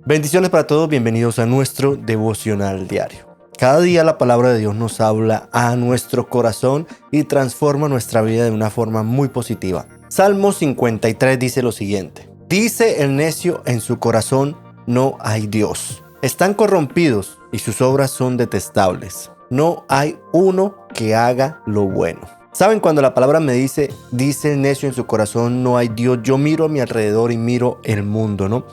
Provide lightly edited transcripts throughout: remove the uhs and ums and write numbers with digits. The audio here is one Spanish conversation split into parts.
Bendiciones para todos, bienvenidos a nuestro devocional diario. Cada día la palabra de Dios nos habla a nuestro corazón y transforma nuestra vida de una forma muy positiva. Salmo 53 dice lo siguiente: dice el necio en su corazón, no hay Dios. Están corrompidos y sus obras son detestables. No hay uno que haga lo bueno. ¿Saben? Cuando la palabra me dice el necio en su corazón, no hay Dios, yo miro a mi alrededor y miro el mundo, ¿no?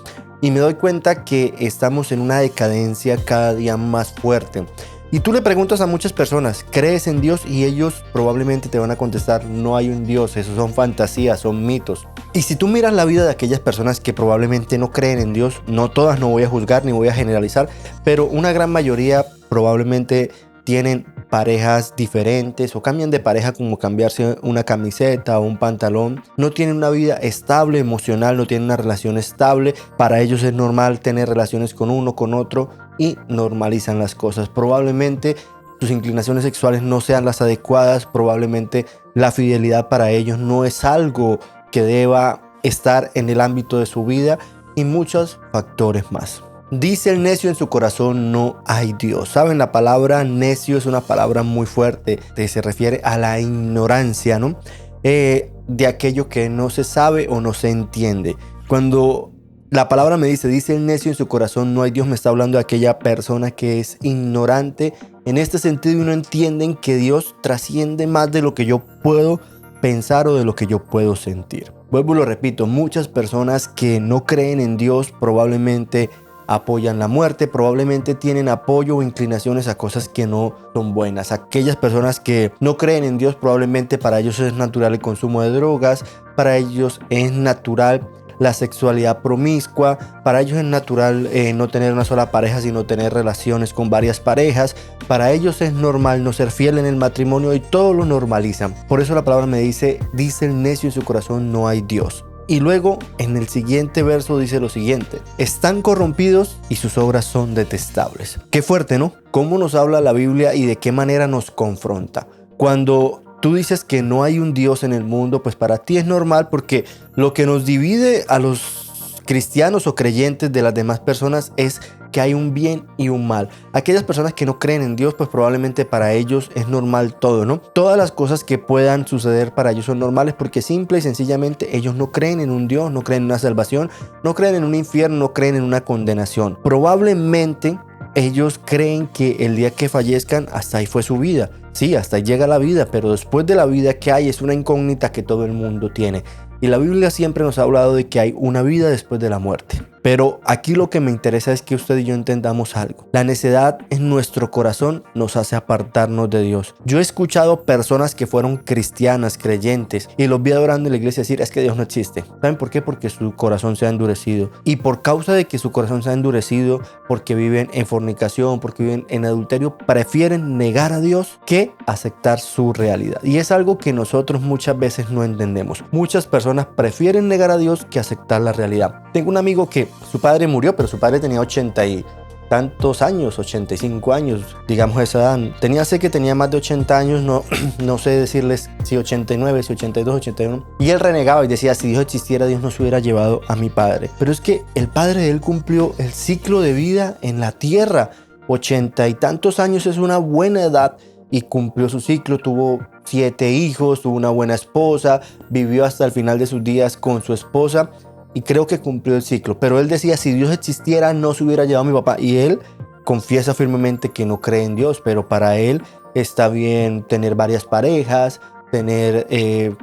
Y me doy cuenta que estamos en una decadencia cada día más fuerte. Y tú le preguntas a muchas personas, ¿crees en Dios? Y ellos probablemente te van a contestar, no hay un Dios, eso son fantasías, son mitos. Y si tú miras la vida de aquellas personas que probablemente no creen en Dios, no todas, no voy a juzgar ni voy a generalizar, pero una gran mayoría probablemente tienen parejas diferentes o cambian de pareja como cambiarse una camiseta o un pantalón. No tienen una vida estable emocional, no tienen una relación estable. Para ellos es normal tener relaciones con uno, con otro y normalizan las cosas. Probablemente sus inclinaciones sexuales no sean las adecuadas. Probablemente la fidelidad para ellos no es algo que deba estar en el ámbito de su vida y muchos factores más. Dice el necio en su corazón, no hay Dios. ¿Saben? La palabra necio es una palabra muy fuerte. Se refiere a la ignorancia, ¿no? De aquello que no se sabe o no se entiende. Cuando la palabra me dice el necio en su corazón, no hay Dios, me está hablando de aquella persona que es ignorante en este sentido y no entienden que Dios trasciende más de lo que yo puedo pensar o de lo que yo puedo sentir. Vuelvo y lo repito, muchas personas que no creen en Dios probablemente apoyan la muerte, probablemente tienen apoyo o inclinaciones a cosas que no son buenas. Aquellas personas que no creen en Dios, probablemente para ellos es natural el consumo de drogas, para ellos es natural la sexualidad promiscua, para ellos es natural no tener una sola pareja, sino tener relaciones con varias parejas. Para ellos es normal no ser fiel en el matrimonio y todo lo normalizan. Por eso la palabra me dice el necio en su corazón, no hay Dios. Y luego en el siguiente verso dice lo siguiente: están corrompidos y sus obras son detestables. Qué fuerte, ¿no? ¿Cómo nos habla la Biblia y de qué manera nos confronta? Cuando tú dices que no hay un Dios en el mundo, pues para ti es normal, porque lo que nos divide a los cristianos o creyentes de las demás personas es que hay un bien y un mal. Aquellas personas que no creen en Dios, pues probablemente para ellos es normal todo, ¿no? Todas las cosas que puedan suceder para ellos son normales porque simple y sencillamente ellos no creen en un Dios, no creen en una salvación, no creen en un infierno, no creen en una condenación. Probablemente ellos creen que el día que fallezcan, hasta ahí fue su vida. Sí, hasta ahí llega la vida, pero después de la vida que hay es una incógnita que todo el mundo tiene. Y la Biblia siempre nos ha hablado de que hay una vida después de la muerte. Pero aquí lo que me interesa es que usted y yo entendamos algo. La necedad en nuestro corazón nos hace apartarnos de Dios. Yo he escuchado personas que fueron cristianas, creyentes, y los vi adorando en la iglesia decir, es que Dios no existe. ¿Saben por qué? Porque su corazón se ha endurecido. Y por causa de que su corazón se ha endurecido, porque viven en fornicación, porque viven en adulterio, prefieren negar a Dios que aceptar su realidad. Y es algo que nosotros muchas veces no entendemos. Muchas personas prefieren negar a Dios que aceptar la realidad. Tengo un amigo que su padre murió, pero su padre tenía 80 y tantos años, 85 años, digamos esa edad. Sé que tenía más de 80 años, no sé decirles si 89, si 82, 81. Y él renegaba y decía, si Dios existiera, Dios no se hubiera llevado a mi padre. Pero es que el padre de él cumplió el ciclo de vida en la tierra. 80 y tantos años es una buena edad y cumplió su ciclo, tuvo 7 hijos, tuvo una buena esposa, vivió hasta el final de sus días con su esposa. Y creo que cumplió el ciclo. Pero él decía, si Dios existiera, no se hubiera llevado a mi papá. Y él confiesa firmemente que no cree en Dios. Pero para él está bien tener varias parejas, tener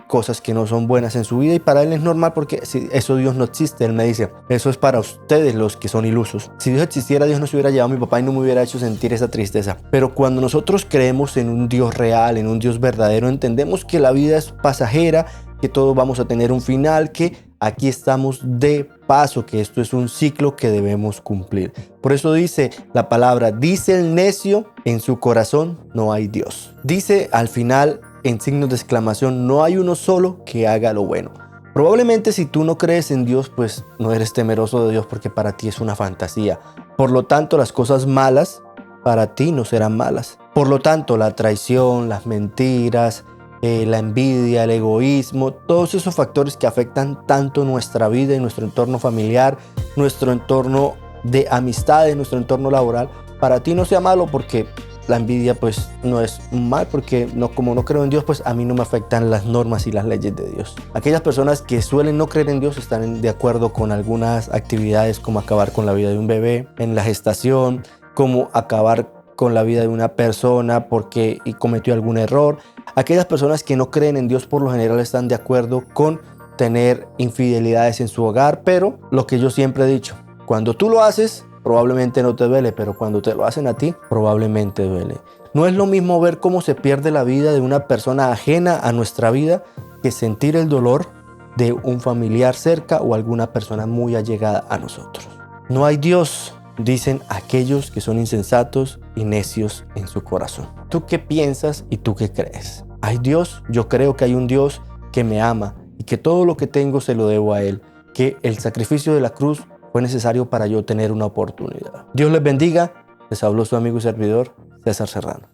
cosas que no son buenas en su vida. Y para él es normal porque si eso Dios no existe. Él me dice, eso es para ustedes los que son ilusos. Si Dios existiera, Dios no se hubiera llevado a mi papá y no me hubiera hecho sentir esa tristeza. Pero cuando nosotros creemos en un Dios real, en un Dios verdadero, entendemos que la vida es pasajera, que todos vamos a tener un final, que aquí estamos de paso, que esto es un ciclo que debemos cumplir. Por eso dice la palabra, dice el necio en su corazón, no hay Dios. Dice al final en signos de exclamación, no hay uno solo que haga lo bueno. Probablemente si tú no crees en Dios, pues no eres temeroso de Dios porque para ti es una fantasía. Por lo tanto, las cosas malas para ti no serán malas. Por lo tanto, la traición, las mentiras, la envidia, el egoísmo, todos esos factores que afectan tanto nuestra vida y nuestro entorno familiar, nuestro entorno de amistades, nuestro entorno laboral, para ti no sea malo, porque la envidia pues no es mal, porque como no creo en Dios, pues a mí no me afectan las normas y las leyes de Dios. Aquellas personas que suelen no creer en Dios están de acuerdo con algunas actividades, como acabar con la vida de un bebé en la gestación, como acabar con la vida de una persona porque cometió algún error. Aquellas personas que no creen en Dios por lo general están de acuerdo con tener infidelidades en su hogar, pero lo que yo siempre he dicho, cuando tú lo haces, probablemente no te duele, pero cuando te lo hacen a ti, probablemente duele. No es lo mismo ver cómo se pierde la vida de una persona ajena a nuestra vida que sentir el dolor de un familiar cerca o alguna persona muy allegada a nosotros. No hay Dios, dicen aquellos que son insensatos y necios en su corazón. ¿Tú qué piensas y tú qué crees? ¿Hay Dios? Yo creo que hay un Dios que me ama y que todo lo que tengo se lo debo a Él, que el sacrificio de la cruz fue necesario para yo tener una oportunidad. Dios les bendiga. Les habló su amigo y servidor, César Serrano.